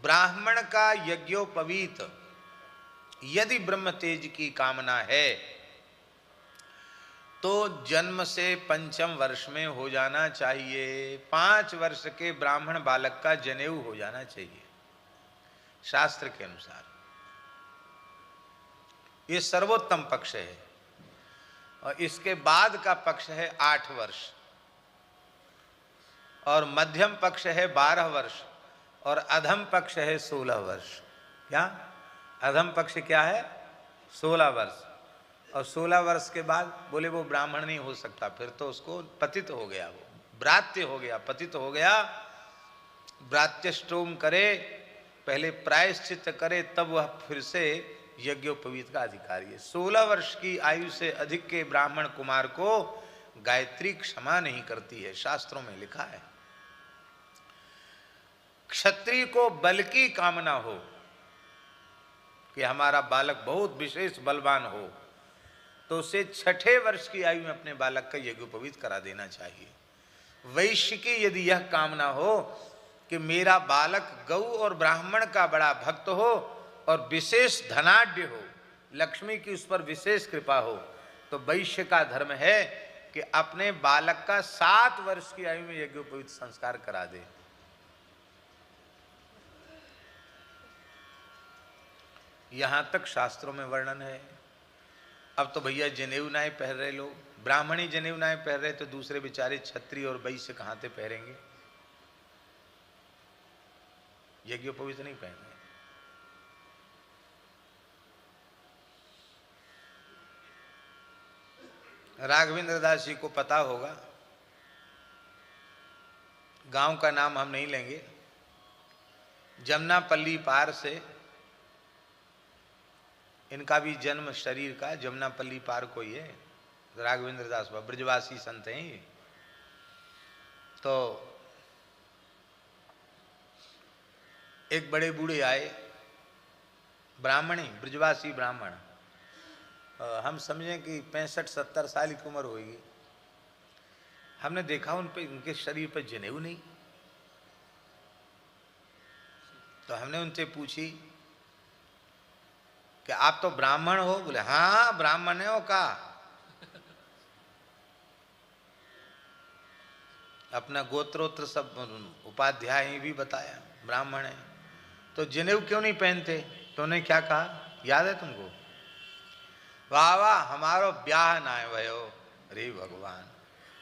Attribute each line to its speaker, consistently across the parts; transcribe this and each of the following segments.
Speaker 1: ब्राह्मण का यज्ञोपवीत यदि ब्रह्म तेज की कामना है तो जन्म से 5वें वर्ष में हो जाना चाहिए। 5 वर्ष के ब्राह्मण बालक का जनेऊ हो जाना चाहिए शास्त्र के अनुसार। ये सर्वोत्तम पक्ष है। और इसके बाद का पक्ष है 8 वर्ष, और मध्यम पक्ष है 12 वर्ष, और अधम पक्ष है 16 वर्ष। क्या अधम पक्ष क्या है? 16 वर्ष। और 16 वर्ष के बाद बोले वो ब्राह्मण नहीं हो सकता, फिर तो उसको पतित हो गया, वो ब्रात्य हो गया, पतित हो गया। ब्रात्यष्टोम करे, पहले प्रायश्चित करे, तब वह फिर से यज्ञोपवीत का अधिकारी है। 16 वर्ष की आयु से अधिक के ब्राह्मण कुमार को गायत्री क्षमा नहीं करती है, शास्त्रों में लिखा है। क्षत्रिय को बल की कामना हो कि हमारा बालक बहुत विशेष बलवान हो, तो उसे 6ठे वर्ष की आयु में अपने बालक का यज्ञोपवीत करा देना चाहिए। वैश्य की यदि यह कामना हो कि मेरा बालक गौ और ब्राह्मण का बड़ा भक्त हो और विशेष धनाढ्य हो, लक्ष्मी की उस पर विशेष कृपा हो, तो वैश्य का धर्म है कि अपने बालक का 7 वर्ष की आयु में यज्ञोपवीत संस्कार करा दे। यहां तक शास्त्रों में वर्णन है। अब तो भैया जनेऊ नाए पहन रहे लोग, ब्राह्मणी जनेऊ नाए पहन रहे, तो दूसरे बेचारे क्षत्रिय और वैश्य कहां से पहनेंगे? यज्ञोपवीत नहीं पहन रहे। राघवेंद्र दास जी को पता होगा, गांव का नाम हम नहीं लेंगे, जमुनापल्ली पार से इनका भी जन्म शरीर का जमुनापल्ली पार को ही है। राघवेंद्र दास ब्रजवासी संत हैं ये। तो एक बड़े बूढ़े आए, ब्राह्मणी, ब्रजवासी ब्राह्मण, हम समझें कि 65-70 साल की उम्र होगी। हमने देखा उन पे, उनके शरीर पर जनेऊ नहीं। तो हमने उनसे पूछी कि आप तो ब्राह्मण हो? बोले हाँ ब्राह्मण है। हो का अपना गोत्रोत्र सब उपाध्याय ही भी बताया, ब्राह्मण है। तो जनेऊ क्यों नहीं पहनते? तो उन्होंने क्या कहा याद है तुमको? वाह वाह हमारो ब्याह ना है भयो। अरे भगवान,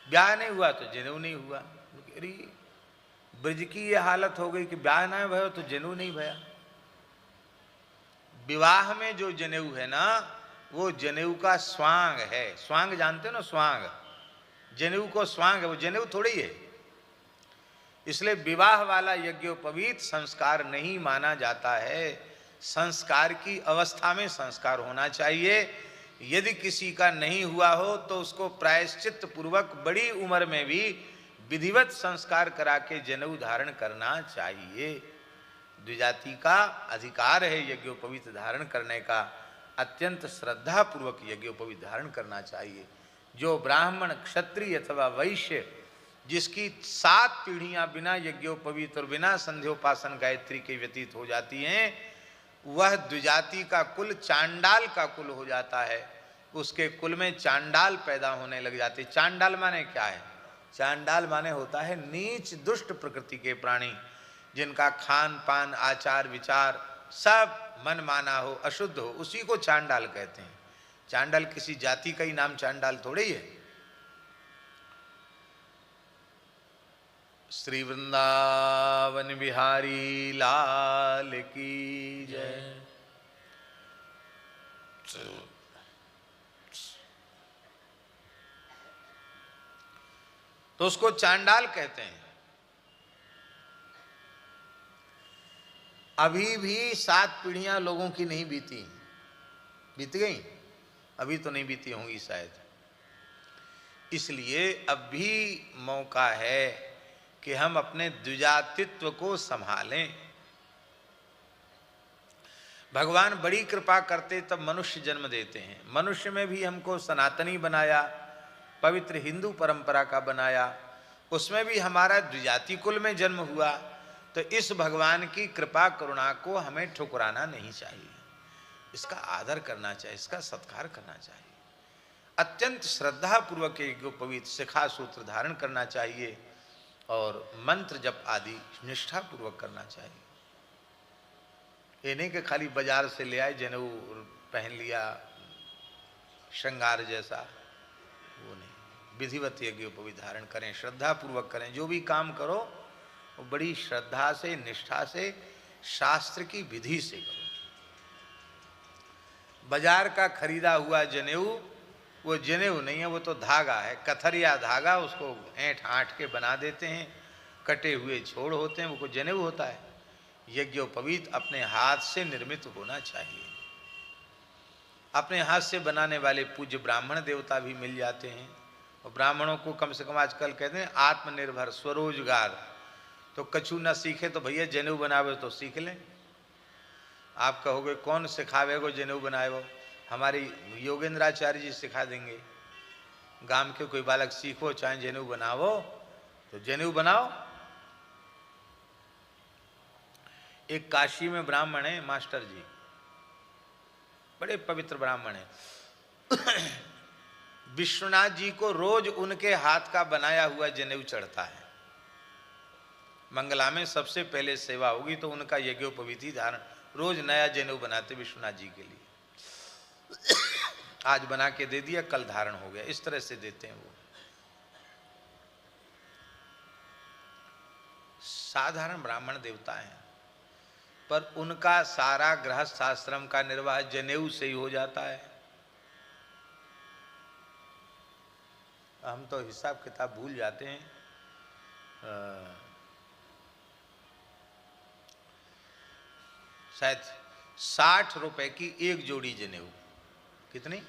Speaker 1: ब्याह नहीं हुआ तो जनेऊ नहीं हुआ। अरे ब्रज की ये हालत हो गई कि ब्याह ना है भयो तो जनेऊ नहीं भया। विवाह में जो जनेऊ है ना, वो जनेऊ का स्वांग है। स्वांग जानते हो ना? स्वांग, जनेऊ को स्वांग है, वो जनेऊ थोड़ी है। इसलिए विवाह वाला यज्ञोपवीत संस्कार नहीं माना जाता है। संस्कार की अवस्था में संस्कार होना चाहिए। यदि किसी का नहीं हुआ हो तो उसको प्रायश्चित पूर्वक बड़ी उम्र में भी विधिवत संस्कार करा के जनेऊ धारण करना चाहिए। द्विजाति का अधिकार है यज्ञोपवीत धारण करने का। अत्यंत श्रद्धा पूर्वक यज्ञोपवीत धारण करना चाहिए। जो ब्राह्मण, क्षत्रिय अथवा वैश्य जिसकी 7 पीढ़ियां बिना यज्ञोपवीत और बिना संध्योपासन गायत्री के व्यतीत हो जाती हैं, वह द्विजाति का कुल चांडाल का कुल हो जाता है। उसके कुल में चांडाल पैदा होने लग जाते। चांडाल माने क्या है? चांडाल माने होता है नीच दुष्ट प्रकृति के प्राणी, जिनका खान पान आचार विचार सब मन माना हो, अशुद्ध हो, उसी को चांडाल कहते हैं। चांडाल किसी जाति का ही नाम चांडाल थोड़ी ही है। श्री वृंदावन बिहारी लाल की जय। तो उसको चांडाल कहते हैं। अभी भी 7 पीढ़ियां लोगों की नहीं बीती, बीत गई? अभी तो नहीं बीती होंगी शायद। इसलिए अब भी मौका है कि हम अपने द्विजातित्व को संभालें। भगवान बड़ी कृपा करते तब मनुष्य जन्म देते हैं। मनुष्य में भी हमको सनातनी बनाया, पवित्र हिंदू परंपरा का बनाया, उसमें भी हमारा द्विजाति कुल में जन्म हुआ। तो इस भगवान की कृपा करुणा को हमें ठुकराना नहीं चाहिए, इसका आदर करना चाहिए, इसका सत्कार करना चाहिए। अत्यंत श्रद्धा पूर्वक यज्ञोपवीत शिखा सूत्र धारण करना चाहिए और मंत्र जप आदि निष्ठा पूर्वक करना चाहिए। ये नहीं कि खाली बाजार से ले आए, जनेऊ पहन लिया श्रृंगार जैसा, वो नहीं। विधिवत यज्ञोपवीत धारण करें, श्रद्धा पूर्वक करें। जो भी काम करो वो बड़ी श्रद्धा से, निष्ठा से, शास्त्र की विधि से करो। बाजार का खरीदा हुआ जनेऊ वो जनेऊ नहीं है, वो तो धागा है, कथरिया धागा, उसको ऐंठ आंठ के बना देते हैं, कटे हुए छोड़ होते हैं, वो जनेऊ होता है। यज्ञोपवीत अपने हाथ से निर्मित होना चाहिए। अपने हाथ से बनाने वाले पूज्य ब्राह्मण देवता भी मिल जाते हैं, और ब्राह्मणों को कम से कम आजकल कहते हैं आत्मनिर्भर स्वरोजगार। तो कछु न सीखे तो भैया जनेऊ बनावे तो सीख लें। आप कहोगे कौन सिखावेगो जनेऊ बनाएगो? हमारी योगेंद्राचार्य जी सिखा देंगे। गांव के कोई बालक सीखो चाहे जनेऊ बनाओ तो जनेऊ बनाओ। एक काशी में ब्राह्मण है मास्टर जी, बड़े पवित्र ब्राह्मण है। विश्वनाथ जी को रोज उनके हाथ का बनाया हुआ जनेऊ चढ़ता है। मंगला में सबसे पहले सेवा होगी तो उनका यज्ञोपवीत धारण, रोज नया जनेऊ बनाते विश्वनाथ जी के लिए। आज बना के दे दिया, कल धारण हो गया, इस तरह से देते हैं वो। साधारण ब्राह्मण देवता हैं, पर उनका सारा गृहस्थ आश्रम का निर्वाह जनेऊ से ही हो जाता है। हम तो हिसाब किताब भूल जाते हैं। शायद 60 रुपए की एक जोड़ी जनेऊ। कितनी?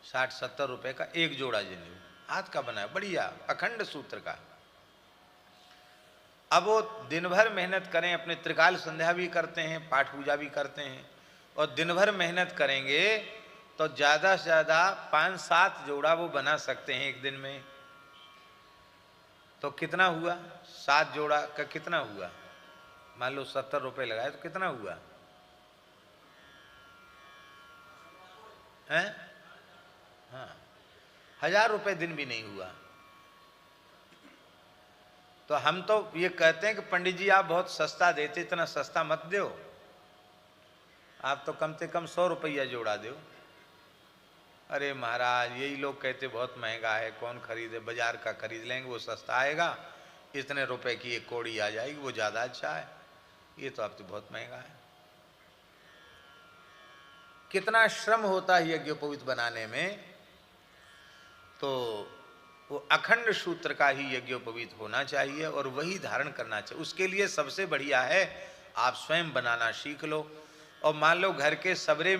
Speaker 1: 60-70 रुपए का एक जोड़ा जनेऊ, हाथ का बना है, बढ़िया अखंड सूत्र का। अब वो दिन भर मेहनत करें, अपने त्रिकाल संध्या भी करते हैं, पाठ पूजा भी करते हैं, और दिन भर मेहनत करेंगे तो ज़्यादा से ज़्यादा 5-7 जोड़ा वो बना सकते हैं एक दिन में। तो कितना हुआ? 7 जोड़ा का कितना हुआ? मान लो 70 रुपये लगाए तो कितना हुआ है? हाँ, 1000 रुपये दिन भी नहीं हुआ। तो हम तो ये कहते हैं कि पंडित जी आप बहुत सस्ता देते, इतना सस्ता मत दो, आप तो कम से कम 100 रुपया जोड़ा दो। अरे महाराज यही लोग कहते बहुत महंगा है, कौन खरीदे, बाजार का खरीद लेंगे वो सस्ता आएगा, इतने रुपए की एक कौड़ी आ जाएगी वो ज़्यादा अच्छा है, ये तो अब तो बहुत महंगा है। कितना श्रम होता है यज्ञोपवीत बनाने में। तो वो अखंड सूत्र का ही यज्ञोपवीत होना चाहिए और वही धारण करना चाहिए। उसके लिए सबसे बढ़िया है आप स्वयं बनाना सीख लो, और मान लो घर के सबरे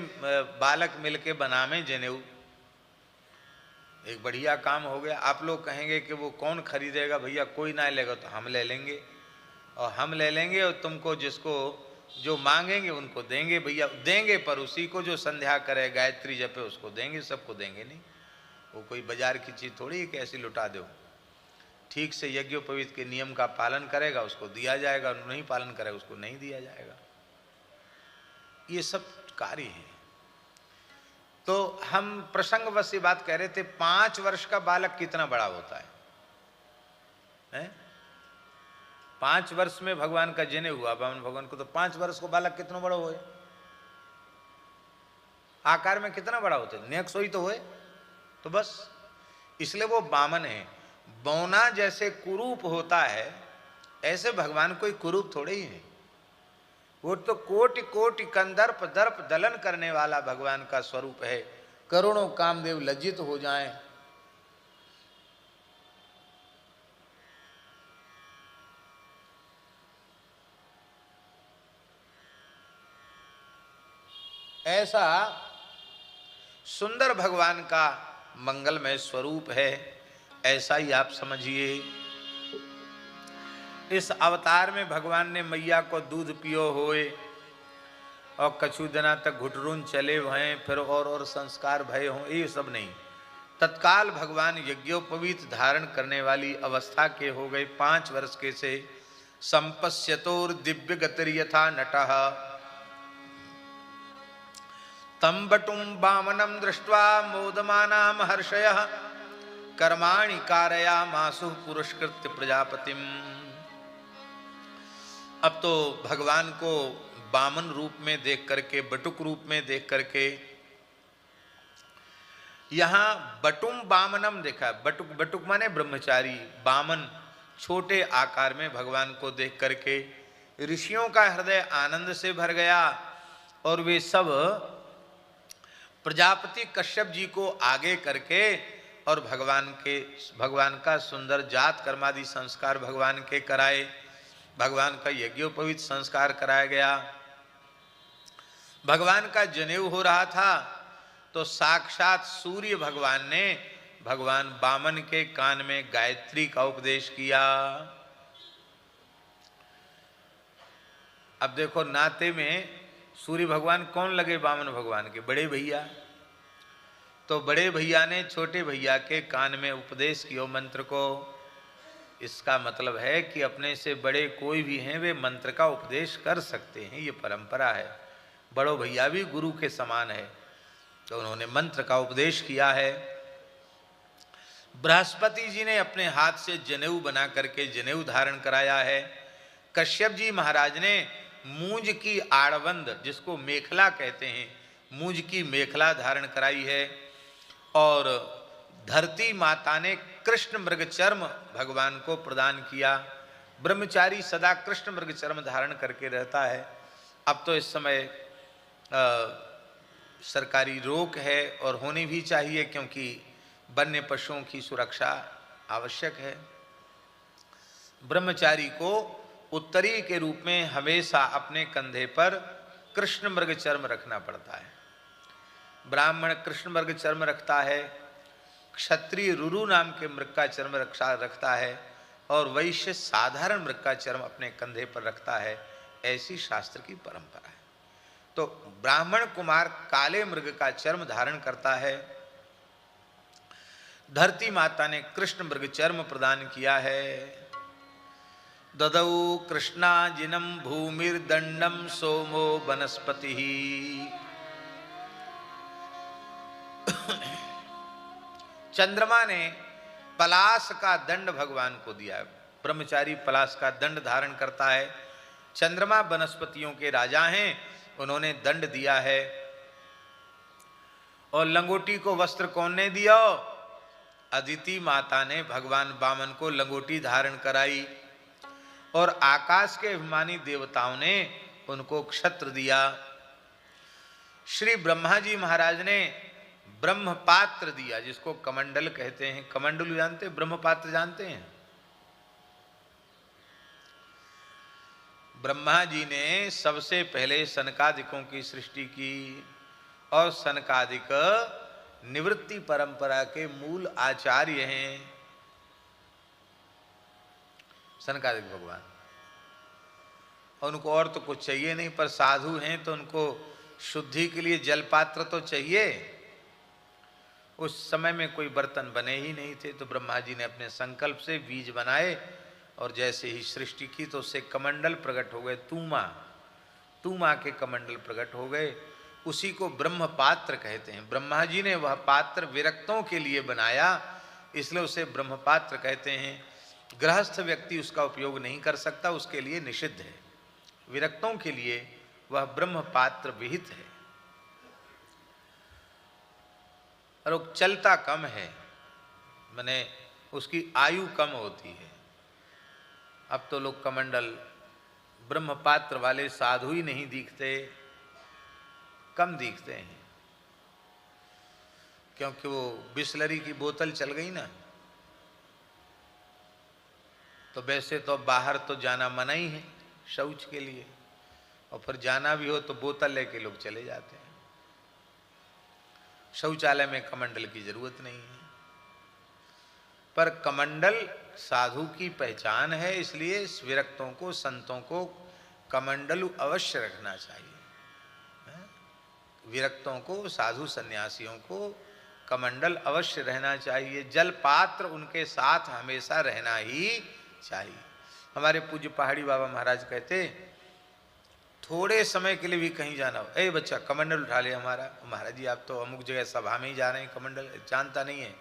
Speaker 1: बालक मिलके बनावे जनेऊ, एक बढ़िया काम हो गया। आप लोग कहेंगे कि वो कौन खरीदेगा, भैया कोई ना लेगा तो हम ले लेंगे, और हम ले लेंगे और तुमको जिसको जो मांगेंगे उनको देंगे। भैया देंगे पर उसी को जो संध्या करे गायत्री जपे उसको देंगे, सबको देंगे नहीं। वो कोई बाजार की चीज़ थोड़ी है कि ऐसी लुटा दो। ठीक से यज्ञोपवीत के नियम का पालन करेगा उसको दिया जाएगा, और नहीं पालन करेगा उसको नहीं दिया जाएगा। ये सब कार्य है। तो हम प्रसंगवश ये बात कह रहे थे, 5 वर्ष का बालक कितना बड़ा होता है? 5 वर्ष में भगवान का जनेऊ हुआ वामन भगवान को, तो 5 वर्ष को बालक कितना बड़ा हुए? आकार में कितना बड़ा होता है? नेक सोई तो हुए, तो बस इसलिए वो वामन है। बौना जैसे कुरूप होता है ऐसे भगवान कोई कुरूप थोड़े ही है, वो तो कोटि कोटि कंदर्प दर्प दलन करने वाला भगवान का स्वरूप है। करोड़ों कामदेव लज्जित हो जाएं। ऐसा सुंदर भगवान का मंगलमय स्वरूप है, ऐसा ही आप समझिए। इस अवतार में भगवान ने मैया को दूध पियो होए और कछु दिना तक घुटरून चले भय, फिर और संस्कार भय हों, ये सब नहीं। तत्काल भगवान यज्ञोपवीत धारण करने वाली अवस्था के हो गए 5 वर्ष के से संपश्यतोर दिव्य गतिर यथा नटः तम बटुम वामनम दृष्ट्वा मोदमाना महर्षयः कर्माणि कारयामासु पुरस्कृत्य प्रजापतिम। अब तो भगवान को वामन रूप में देख करके, बटुक रूप में देख करके, यहाँ बटुम वामनम देखा। बटुक, बटुक माने ब्रह्मचारी, वामन छोटे आकार में भगवान को देख करके ऋषियों का हृदय आनंद से भर गया और वे सब प्रजापति कश्यप जी को आगे करके और भगवान का सुंदर जात कर्मादि संस्कार भगवान के कराए, भगवान का यज्ञोपवीत संस्कार कराया गया। भगवान का जनेऊ हो रहा था तो साक्षात सूर्य भगवान ने भगवान वामन के कान में गायत्री का उपदेश किया। अब देखो नाते में सूर्य भगवान कौन लगे? वामन भगवान के बड़े भैया। तो बड़े भैया ने छोटे भैया के कान में उपदेश किया मंत्र को। इसका मतलब है कि अपने से बड़े कोई भी हैं वे मंत्र का उपदेश कर सकते हैं, ये परंपरा है। बड़ो भैया भी गुरु के समान है, तो उन्होंने मंत्र का उपदेश किया है। बृहस्पति जी ने अपने हाथ से जनेऊ बना करके जनेऊ धारण कराया है। कश्यप जी महाराज ने मूंज की आड़बंद, जिसको मेखला कहते हैं, मूंज की मेखला धारण कराई है। और धरती माता ने कृष्ण मृग चर्म भगवान को प्रदान किया। ब्रह्मचारी सदा कृष्ण मृग चर्म धारण करके रहता है। अब तो इस समय सरकारी रोक है और होनी भी चाहिए, क्योंकि वन्य पशुओं की सुरक्षा आवश्यक है। ब्रह्मचारी को उत्तरी के रूप में हमेशा अपने कंधे पर कृष्ण मृग चर्म रखना पड़ता है। ब्राह्मण कृष्ण मृग चर्म रखता है, क्षत्रिय रुरु नाम के मृग का चर्म रखता है, और वैश्य साधारण मृग का चर्म अपने कंधे पर रखता है। ऐसी शास्त्र की परंपरा है। तो ब्राह्मण कुमार काले मृग का चर्म धारण करता है। धरती माता ने कृष्ण मृग चर्म प्रदान किया है। ददौ कृष्णा जिनम भूमिर्दंडम सोमो वनस्पति। चंद्रमा ने पलाश का दंड भगवान को दिया है। ब्रह्मचारी पलाश का दंड धारण करता है। चंद्रमा वनस्पतियों के राजा हैं, उन्होंने दंड दिया है। और लंगोटी को वस्त्र कौन ने दिया? अदिति माता ने भगवान वामन को लंगोटी धारण कराई। और आकाश के अभिमानी देवताओं ने उनको क्षत्र दिया। श्री ब्रह्मा जी महाराज ने ब्रह्मपात्र दिया, जिसको कमंडल कहते हैं। कमंडल जानते हैं? ब्रह्मपात्र जानते हैं? ब्रह्मा जी ने सबसे पहले सनकादिकों की सृष्टि की, और सनकादिक निवृत्ति परंपरा के मूल आचार्य हैं सनकादिक भगवान। उनको और तो कुछ चाहिए नहीं, पर साधु हैं तो उनको शुद्धि के लिए जलपात्र तो चाहिए। उस समय में कोई बर्तन बने ही नहीं थे, तो ब्रह्मा जी ने अपने संकल्प से बीज बनाए, और जैसे ही सृष्टि की तो उससे कमंडल प्रकट हो गए। तूमा के कमंडल प्रकट हो गए। उसी को ब्रह्म पात्र कहते हैं। ब्रह्मा जी ने वह पात्र विरक्तों के लिए बनाया, इसलिए उसे ब्रह्म पात्र कहते हैं। गृहस्थ व्यक्ति उसका उपयोग नहीं कर सकता, उसके लिए निषिद्ध है। विरक्तों के लिए वह ब्रह्म पात्र विहित है। और वो चलता कम है, माने उसकी आयु कम होती है। अब तो लोग कमंडल ब्रह्म पात्र वाले साधु ही नहीं दिखते, कम दिखते हैं, क्योंकि वो बिस्लरी की बोतल चल गई ना। तो वैसे तो बाहर तो जाना मना ही है शौच के लिए, और फिर जाना भी हो तो बोतल लेके लोग चले जाते हैं। शौचालय में कमंडल की जरूरत नहीं है। पर कमंडल साधु की पहचान है, इसलिए विरक्तों को, संतों को कमंडल अवश्य रखना चाहिए। विरक्तों को, साधु सन्यासियों को कमंडल अवश्य रहना चाहिए, जल पात्र उनके साथ हमेशा रहना ही चाहिए। हमारे पूज्य पहाड़ी बाबा महाराज कहते, थोड़े समय के लिए भी कहीं जाना हो, ए बच्चा कमंडल उठा ले हमारा। महाराज जी आप तो अमुक जगह सभा में ही जा रहे हैं, कमंडल जानता नहीं है।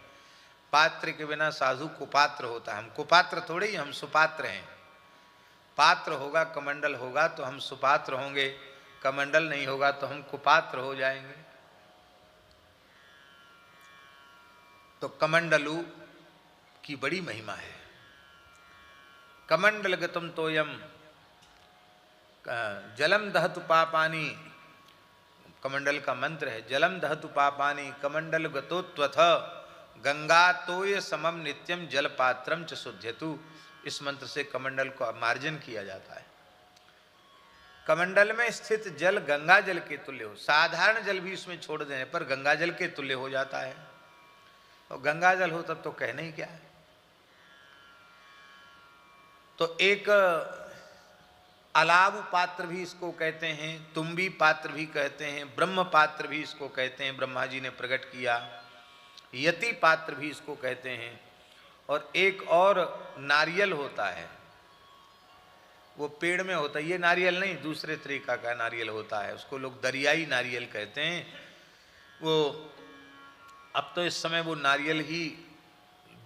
Speaker 1: पात्र के बिना साधु कुपात्र होता है, हम कुपात्र थोड़े ही, हम सुपात्र हैं। पात्र होगा कमंडल होगा तो हम सुपात्र होंगे, कमंडल नहीं होगा तो हम कुपात्र हो जाएंगे। तो कमंडलू की बड़ी महिमा है। कमंडल गतम तोयम जलम दहतु पापानी, कमंडल का मंत्र है, जलम दहतु पापानी कमंडल गतो त्वथ गंगा तोय समम नित्यम जल पात्रम च शुध्यतु। इस मंत्र से कमंडल को मार्जन किया जाता है। कमंडल में स्थित जल गंगा जल के तुल्य हो, साधारण जल भी इसमें छोड़ देने पर गंगा जल के तुल्य हो जाता है। और गंगा जल हो तब तो कहना ही क्या है। तो एक अलाव पात्र भी इसको कहते हैं, तुम्बी पात्र भी कहते हैं, ब्रह्म पात्र भी इसको कहते हैं, ब्रह्मा जी ने प्रकट किया। यति पात्र भी इसको कहते हैं। और एक और नारियल होता है, वो पेड़ में होता है, ये नारियल नहीं, दूसरे तरीका का नारियल होता है, उसको लोग दरियाई नारियल कहते हैं। वो अब तो इस समय वो नारियल ही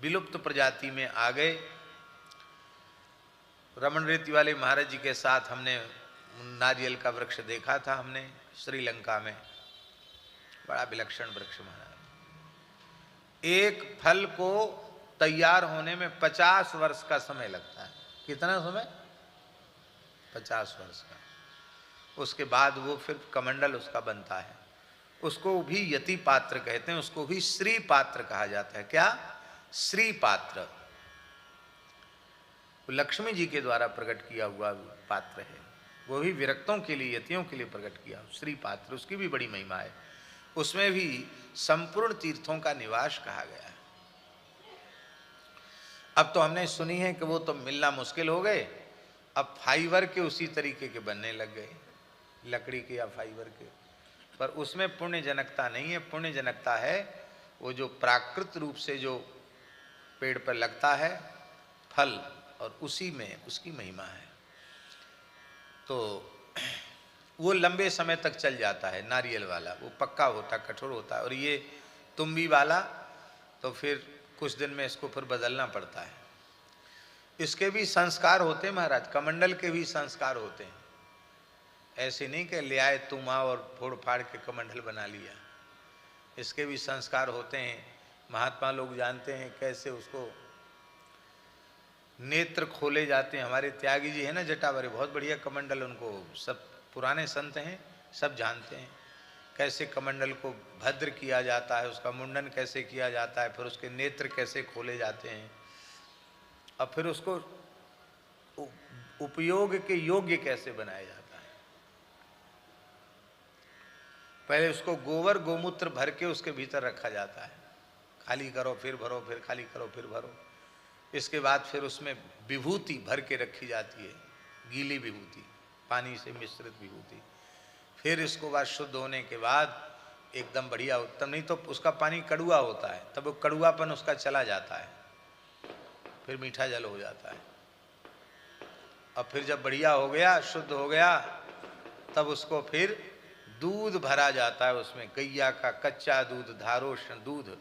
Speaker 1: विलुप्त प्रजाति में आ गए। रमन रेती वाले महाराज जी के साथ हमने नारियल का वृक्ष देखा था, हमने श्रीलंका में, बड़ा विलक्षण वृक्ष महाराज। एक फल को तैयार होने में 50 वर्ष का समय लगता है। कितना समय? 50 वर्ष का। उसके बाद वो फिर कमंडल उसका बनता है। उसको भी यति पात्र कहते हैं, उसको भी श्री पात्र कहा जाता है। क्या? श्री पात्र। लक्ष्मी जी के द्वारा प्रकट किया हुआ पात्र है, वो भी विरक्तों के लिए, यतियों के लिए प्रकट किया श्री पात्र। उसकी भी बड़ी महिमा है। उसमें भी संपूर्ण तीर्थों का निवास कहा गया है। अब तो हमने सुनी है कि वो तो मिलना मुश्किल हो गए, अब फाइबर के उसी तरीके के बनने लग गए, लकड़ी के या फाइबर के। पर उसमें पुण्य जनकता नहीं है। पुण्य जनकता है वो जो प्राकृत रूप से जो पेड़ पर लगता है फल, और उसी में उसकी महिमा है। तो वो लंबे समय तक चल जाता है। नारियल वाला वो पक्का होता, कठोर होता है। और ये तुम्बी वाला तो फिर कुछ दिन में इसको फिर बदलना पड़ता है। इसके भी संस्कार होते हैं महाराज, कमंडल के भी संस्कार होते हैं। ऐसे नहीं कि ले आए तुमा और फोड़ फाड़ के कमंडल बना लिया। इसके भी संस्कार होते हैं। महात्मा लोग जानते हैं कैसे उसको नेत्र खोले जाते हैं। हमारे त्यागी जी है ना जटावरी, बहुत बढ़िया कमंडल, उनको सब पुराने संत हैं, सब जानते हैं कैसे कमंडल को भद्र किया जाता है, उसका मुंडन कैसे किया जाता है, फिर उसके नेत्र कैसे खोले जाते हैं, और फिर उसको उपयोग के योग्य कैसे बनाया जाता है। पहले उसको गोबर गोमूत्र भर के उसके भीतर रखा जाता है, खाली करो फिर भरो, फिर खाली करो फिर भरो। इसके बाद फिर उसमें विभूति भर के रखी जाती है, गीली विभूति, पानी से मिश्रित विभूति। फिर इसको बाद शुद्ध होने के बाद एकदम बढ़िया उत्तम, नहीं तो उसका पानी कड़ुआ होता है, तब वो कड़ुआपन उसका चला जाता है, फिर मीठा जल हो जाता है। और फिर जब बढ़िया हो गया, शुद्ध हो गया, तब उसको फिर दूध भरा जाता है। उसमें गैया का कच्चा दूध, धारोष्ण दूध,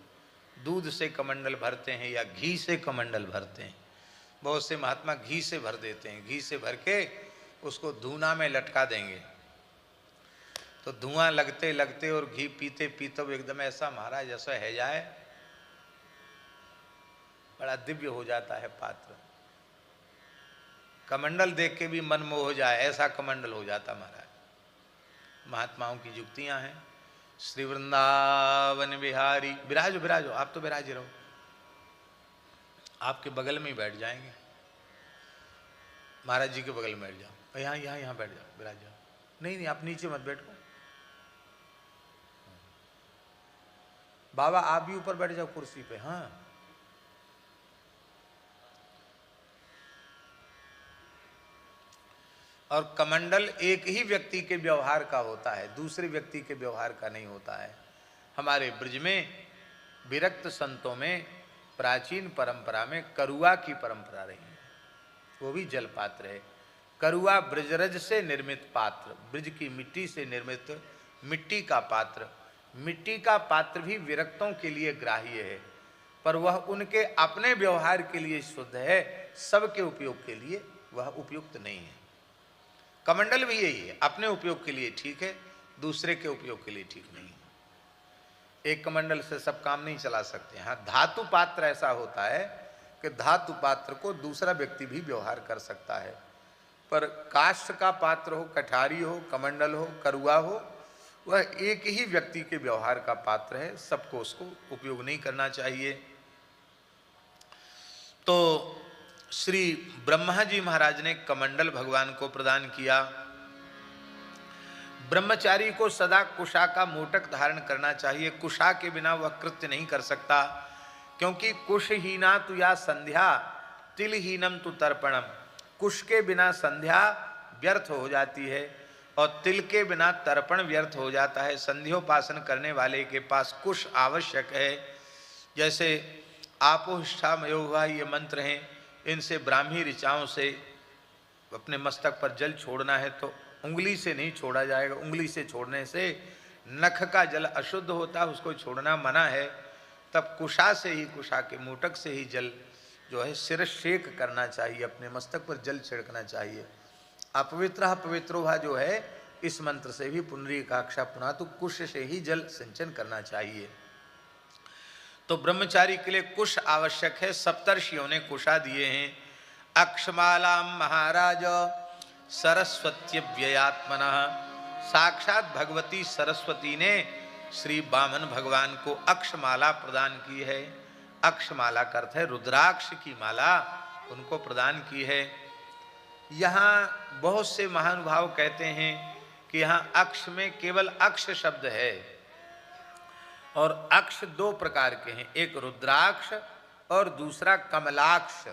Speaker 1: दूध से कमंडल भरते हैं या घी से कमंडल भरते हैं। बहुत से महात्मा घी से भर देते हैं। घी से भर के उसको धूना में लटका देंगे, तो धुआं लगते लगते और घी पीते पीते एकदम ऐसा महाराज जैसा है जाए, बड़ा दिव्य हो जाता है पात्र। कमंडल देख के भी मन मोह हो जाए, ऐसा कमंडल हो जाता महाराज। महात्माओं की युक्तियां हैं। श्री वृंदावन बिहारी, विराजो विराजो, आप तो विराज रहो, आपके बगल में ही बैठ जाएंगे, महाराज जी के बगल में बैठ जाओ, यहाँ यहाँ यहाँ बैठ जाओ, विराज जाओ। नहीं नहीं, आप नीचे मत बैठो, बाबा आप भी ऊपर बैठ जाओ कुर्सी पे। हाँ, और कमंडल एक ही व्यक्ति के व्यवहार का होता है, दूसरे व्यक्ति के व्यवहार का नहीं होता है। हमारे ब्रज में विरक्त संतों में प्राचीन परंपरा में करुआ की परंपरा रही है, वो भी जल पात्र है। करुआ ब्रजरज से निर्मित पात्र, ब्रज की मिट्टी से निर्मित मिट्टी का पात्र। मिट्टी का पात्र भी विरक्तों के लिए ग्राह्य है, पर वह उनके अपने व्यवहार के लिए शुद्ध है, सबके उपयोग के लिए वह उपयुक्त नहीं है। कमंडल भी यही है, अपने उपयोग के लिए ठीक है, दूसरे के उपयोग के लिए ठीक नहीं है। एक कमंडल से सब काम नहीं चला सकते। हाँ, धातु पात्र ऐसा होता है कि धातु पात्र को दूसरा व्यक्ति भी व्यवहार कर सकता है, पर काष्ठ का पात्र हो, कठारी हो, कमंडल हो, करुआ हो, वह एक ही व्यक्ति के व्यवहार का पात्र है, सबको उसको उपयोग नहीं करना चाहिए। तो श्री ब्रह्मा जी महाराज ने कमंडल भगवान को प्रदान किया। ब्रह्मचारी को सदा कुशा का मोटक धारण करना चाहिए, कुशा के बिना वह कृत्य नहीं कर सकता, क्योंकि कुशहीना तु या संध्या तिलहीनम तु तर्पणम। कुश के बिना संध्या व्यर्थ हो जाती है और तिल के बिना तर्पण व्यर्थ हो जाता है। संध्योपासन करने वाले के पास कुश आवश्यक है। जैसे आपोहिष्ठामयो हुआ ये मंत्र हैं, इनसे ब्राह्मी ऋचाओं से अपने मस्तक पर जल छोड़ना है तो उंगली से नहीं छोड़ा जाएगा, उंगली से छोड़ने से नख का जल अशुद्ध होता है, उसको छोड़ना मना है। तब कुशा से ही, कुशा के मोटक से ही जल जो है शिरशेक करना चाहिए, अपने मस्तक पर जल छिड़कना चाहिए। अपवित्र पवित्रोभा जो है, इस मंत्र से भी पुनरीकाक्षा पुनः तो कुश से ही जल सिंचन करना चाहिए। तो ब्रह्मचारी के लिए कुश आवश्यक है। सप्तर्षियों ने कुशा दिए हैं। अक्षमाला महाराज सरस्वती व्ययात्मनः। साक्षात भगवती सरस्वती ने श्री वामन भगवान को अक्षमाला प्रदान की है। अक्षमाला का अर्थ है रुद्राक्ष की माला, उनको प्रदान की है। यहाँ बहुत से महानुभाव कहते हैं कि यहाँ अक्ष में केवल अक्ष शब्द है, और अक्ष दो प्रकार के हैं, एक रुद्राक्ष और दूसरा कमलाक्ष,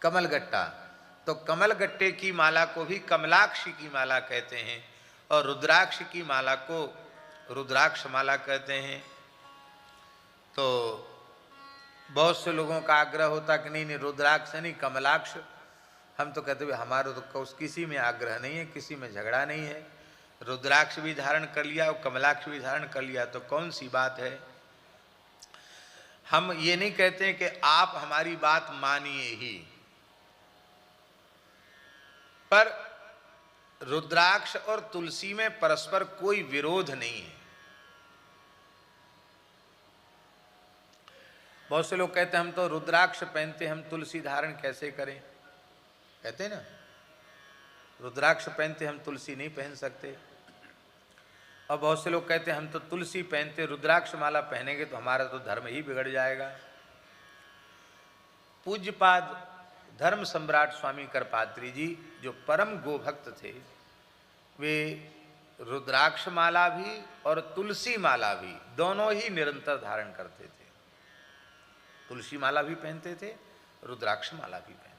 Speaker 1: कमलगट्टा। तो कमलगट्टे की माला को भी कमलाक्ष की माला कहते हैं, और रुद्राक्ष की माला को रुद्राक्ष माला कहते हैं। तो बहुत से लोगों का आग्रह होता कि नहीं रुद्राक्ष नहीं कमलाक्ष। हम तो कहते हैं हमारा तो किसी में आग्रह नहीं है, किसी में झगड़ा नहीं है। रुद्राक्ष भी धारण कर लिया और कमलाक्ष भी धारण कर लिया तो कौन सी बात है। हम ये नहीं कहते हैं कि आप हमारी बात मानिए ही, पर रुद्राक्ष और तुलसी में परस्पर कोई विरोध नहीं है। बहुत से लोग कहते हैं हम तो रुद्राक्ष पहनते, हम तुलसी धारण कैसे करें। कहते हैं ना, रुद्राक्ष पहनते हम तुलसी नहीं पहन सकते। और बहुत से लोग कहते हैं हम तो तुलसी पहनते, रुद्राक्ष माला पहनेंगे तो हमारा तो धर्म ही बिगड़ जाएगा। पूज्यपाद धर्म सम्राट स्वामी करपात्री जी जो परम गोभक्त थे, वे रुद्राक्ष माला भी और तुलसी माला भी दोनों ही निरंतर धारण करते थे। तुलसी माला भी पहनते थे, रुद्राक्ष माला भी पहनते थे।